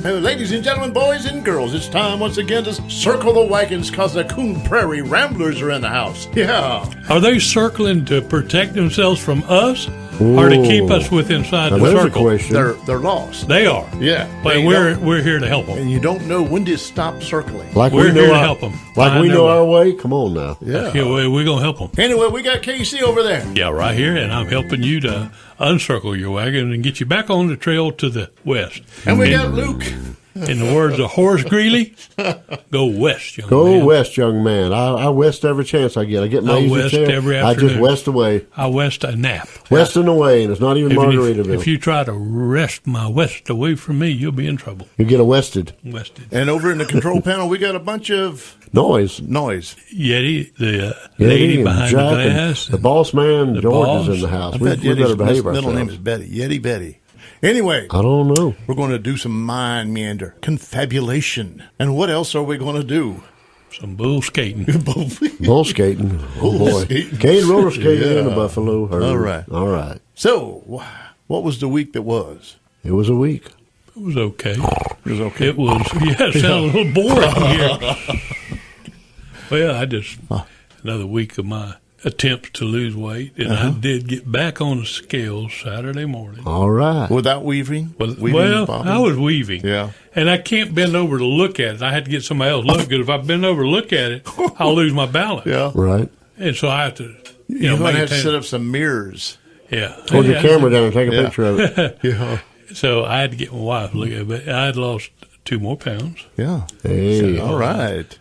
Ladies and gentlemen, boys and girls, it's time once again to circle the wagons because the Coon Prairie Ramblers are in the house. Yeah. Are they circling to protect themselves from us or to keep us inside the circle? Question. They're lost. They are. Yeah. But we're here to help them. And you don't know when to stop circling. Like We're we here know to help them. Like we know our way? Come on now. Yeah. We're going to help them. Anyway, we got Casey over there. Yeah, right here, and I'm helping you to uncircle your wagon and get you back on the trail to the west. And we got Luke. In the words of Horace Greeley, go west, young man. Go west, young man. I west every chance I get. I get my easy west chance. every I afternoon. just west away. I west a nap. Westing away, and it's not even Margaritaville. If you try to wrest my west away from me, you'll be in trouble. You get wested. Wested. And over in the control panel, we got a bunch of Noise. Yeti, the Yeti lady and behind Jack the glass. the boss man, the George, boss. is in the house. I We bet better Yeti's behave middle name ourselves. is Betty. Yeti Betty. Anyway, I don't know. we're going to do some mind meander, confabulation. And what else are we going to do? Some bull skating. Bull skating. Oh, Bull boy. skating. Cade roller skating Yeah. in the Buffalo herd. All right. All right. So, what was the week that was? It was a week. It was okay. It was okay. It was, it sounded a little boring here. Well, another week of my attempts to lose weight, and I did get back on the scales Saturday morning. All right. Without weaving? Bobbing? I was weaving. Yeah. And I can't bend over to look at it. I had to get somebody else to look, because if I bend over to look at it, I'll lose my balance. Yeah. Right. And so I have to, You're going to have to maintain- set up some mirrors. Yeah. Hold your Yeah. camera down and take a picture of it. Yeah. So I had to get my wife to look at it, but I had lost 2 more pounds. Yeah. Hey. All right.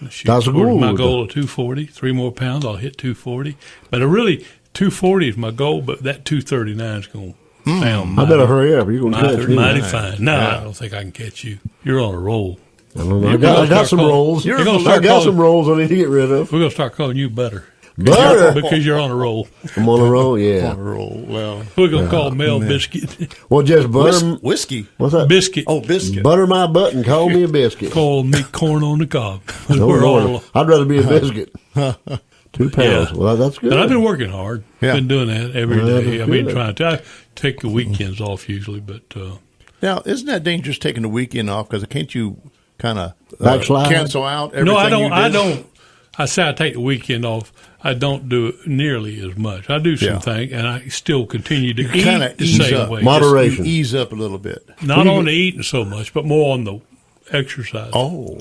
Shoot That's towards my good. goal of 240. 3 more pounds, I'll hit 240. But 240 is my goal, but that 239 is going to sound I better hurry up. You're going to catch me. mighty fine. No, I don't think I can catch you. You're on a roll. I don't know. You're I got gonna some start rolls. You're gonna I start got calling- some rolls I need to get rid of. We're going to start calling you Butter. Butter. Because you're on a roll. I'm on a roll, yeah. Roll. Well, We're going to call Mel Biscuit. Well, just butter. whiskey. What's that? Biscuit. Oh, biscuit. Butter my butt and call me a biscuit. Call me corn on the cob. No, We're Lord. all, I'd rather be a biscuit. 2 pounds. Yeah. Well, that's good. but I've been working hard. Yeah. Been doing that every Well, day. that's I've been good. trying to. I take the weekends off usually, but Now, isn't that dangerous taking the weekend off? Because can't you kind of Backslide? cancel out everything no, I you don't. did? I don't. I say I take the weekend off. I don't do it nearly as much. I do some Yeah. things, and I still continue to eat Kind of the ease same up. way. Moderation. You ease up a little bit. Not on the eating so much, but more on the exercise. Oh,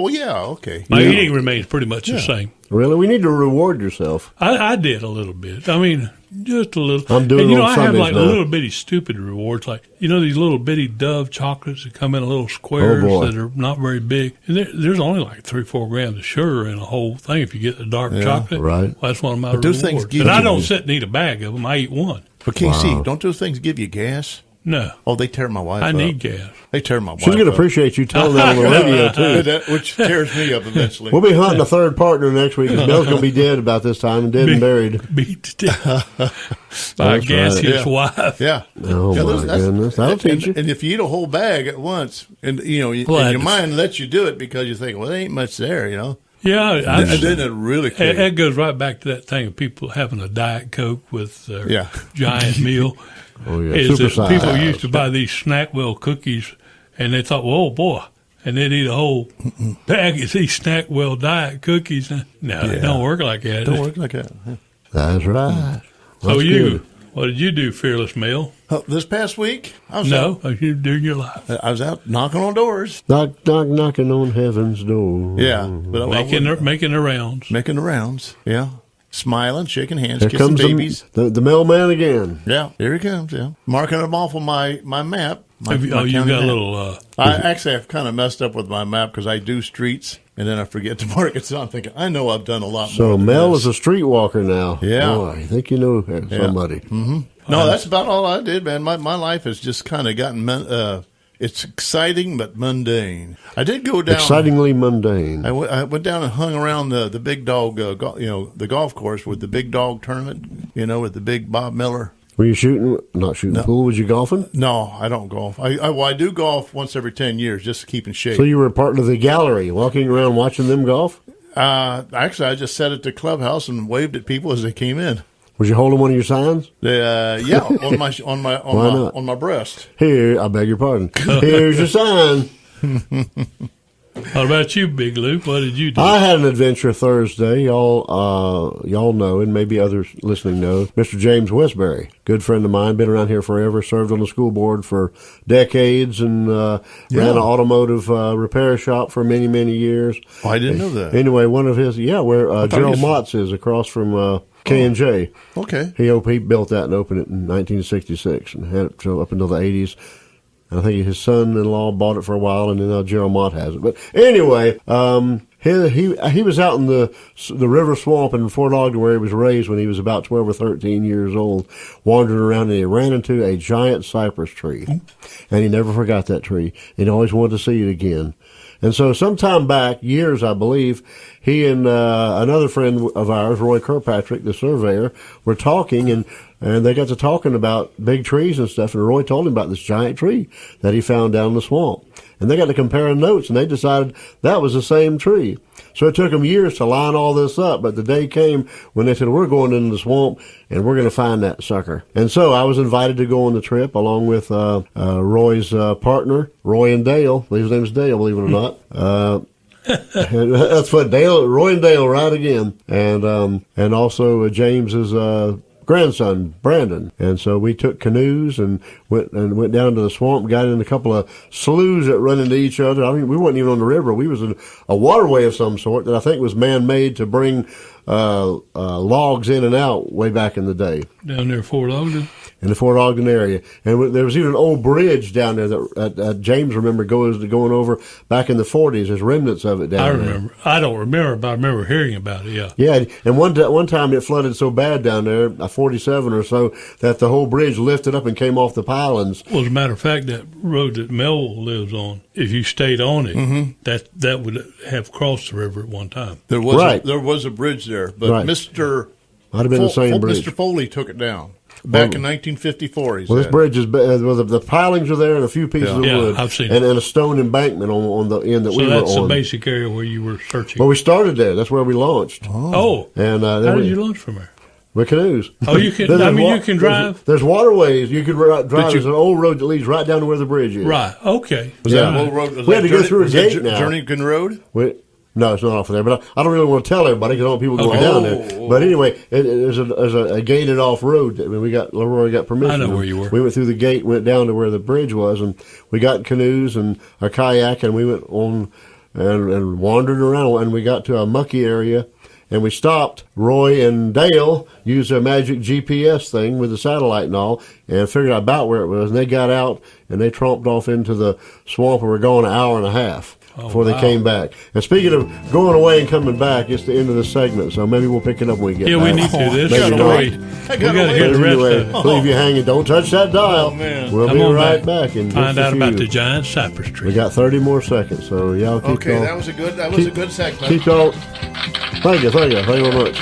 yeah, okay. My eating remains pretty much the same. Really? We need to reward yourself. I did a little bit. I mean, just a little. I'm doing and, it on I have Sundays like now. little bitty stupid rewards, like these little bitty Dove chocolates that come in a little squares boy. that are not very big, and there's only like 3-4 grams of sugar in a whole thing. If you get the dark chocolate, right. Well, that's one of my But those rewards. things give And I you- don't sit and eat a bag of them. I eat one. But KC, Wow. don't those things give you gas? No, Oh, they tear my wife I up. need gas. They tear my wife She's going to up. appreciate you telling that on the radio, too. Which tears me up eventually. We'll be hunting a third partner next week. 'Cause Bell's going to be dead about this time and dead and buried. Beat to death by a That's gaseous right. wife. Yeah. Oh, Yeah, my that's- goodness. That'll teach you. And if you eat a whole bag at once, and Well, and I your just- mind lets you do it because you think, well, there ain't much there, Yeah, And then it really kicks. That goes right back to that thing of people having a Diet Coke with their giant meal. Oh, yeah. Is that Supersized. people used to buy these Snackwell cookies, and they thought, well, oh, boy, and they'd eat a whole bag of these Snackwell diet cookies. No, it don't work like that. Don't work like that. That's right. So That's good. what did you do, Fearless Mel? This past week, I was No, you do your life. I was out knocking on doors. Knock, knock, knocking on heaven's door. Yeah, but Making the rounds. making the rounds. Yeah, smiling, shaking hands, Here kissing comes babies. the mailman again. Yeah, here he comes. Yeah, marking them off on my map. My You county got a map. little. I've kind of messed up with my map because I do streets and then I forget to mark it. So I'm thinking, I know I've done a lot more. So than Mel this. is a streetwalker now. Yeah. Boy, I think you know somebody. No, that's about all I did, man. My life has just kind of gotten. It's exciting but mundane. I did go down. Excitingly mundane. I went down and hung around the big dog, the golf course with the big dog tournament. With the big Bob Miller. Were you shooting? Not shooting pool. Was you golfing? No, I don't golf. I do golf once every 10 years just to keep in shape. So you were part of the gallery, walking around watching them golf? Actually, I just sat at the clubhouse and waved at people as they came in. Was you holding one of your signs? Yeah, on my breast. Here, I beg your pardon. Here's your sign. What about you, Big Lou? What did you do? I had an adventure Thursday. Y'all know, and maybe others listening know, Mr. James Westbury, good friend of mine, been around here forever, served on the school board for decades, and ran an automotive repair shop for many, many years. Oh, I didn't know that. Anyway, one of his, where Gerald Mott's is across from K&J. Okay. He built that and opened it in 1966 and had it up until the 80s. I think his son-in-law bought it for a while, and then now Gerald Mott has it. But anyway, he was out in the river swamp in Fort Ogden where he was raised when he was about 12 or 13 years old, wandering around, and he ran into a giant cypress tree. And he never forgot that tree. And he always wanted to see it again. And so sometime back, years I believe, he and another friend of ours, Roy Kirkpatrick, the surveyor, were talking, and they got to talking about big trees and stuff, and Roy told him about this giant tree that he found down in the swamp. And they got to comparing notes, and they decided that was the same tree. So it took them years to line all this up, but the day came when they said, we're going into the swamp, and we're going to find that sucker. And so I was invited to go on the trip along with Roy's partner, Roy and Dale. His name's Dale, believe it or not. That's what Roy and Dale ride again. And also James's grandson, Brandon. And so we took canoes and went down to the swamp, got in a couple of sloughs that run into each other. I mean, we weren't even on the river. We was in a waterway of some sort that I think was man-made to bring logs in and out way back in the day. Down there, Fort Ogden? In the Fort Ogden area. And there was even an old bridge down there that James remembered going over back in the 40s. There's remnants of it down there. I remember. I don't remember, but I remember hearing about it, yeah. Yeah, and one time it flooded so bad down there, a 47 or so, that the whole bridge lifted up and came off the pilings. Well, as a matter of fact, that road that Melville lives on, if you stayed on it, that would have crossed the river at one time. There was a bridge there, but Mr. Might have been the same bridge. Mr. Foley took it down. Back in 1954, he said. This bridge is the pilings are there and a few pieces of wood. I've seen and a stone embankment on the end that we were on. So that's the basic area where you were searching. Well, we started there. That's where we launched. Oh. And how did you launch from there? With canoes. Oh, you can. You can drive. There's waterways. You can drive. There's an old road that leads right down to where the bridge is. Right. Okay. Was that an old road? We had to go through a gate now. Journeyton Road? No, it's not off of there. But I don't really want to tell everybody because I don't want people going down there. But anyway, there's a gated off road. I mean, Leroy got permission. I know where you were. We went through the gate, went down to where the bridge was, and we got canoes and a kayak, and we went on and wandered around, and we got to a mucky area. And we stopped. Roy and Dale used their magic GPS thing with the satellite and all and figured out about where it was. And they got out and they tromped off into the swamp and were gone an hour and a half before they came back. And speaking of going away and coming back, it's the end of the segment. So maybe we'll pick it up when we get back. Yeah, we need to. This maybe we got to hear the rest of it. Leave you hanging. Don't touch that dial. Oh, man. We'll be right back. And find out about the giant cypress tree. We got 30 more seconds. So y'all keep Okay, that was a good segment. Keep y'all. Thank you very much.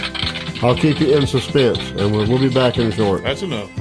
I'll keep you in suspense, and we'll be back in short. That's enough.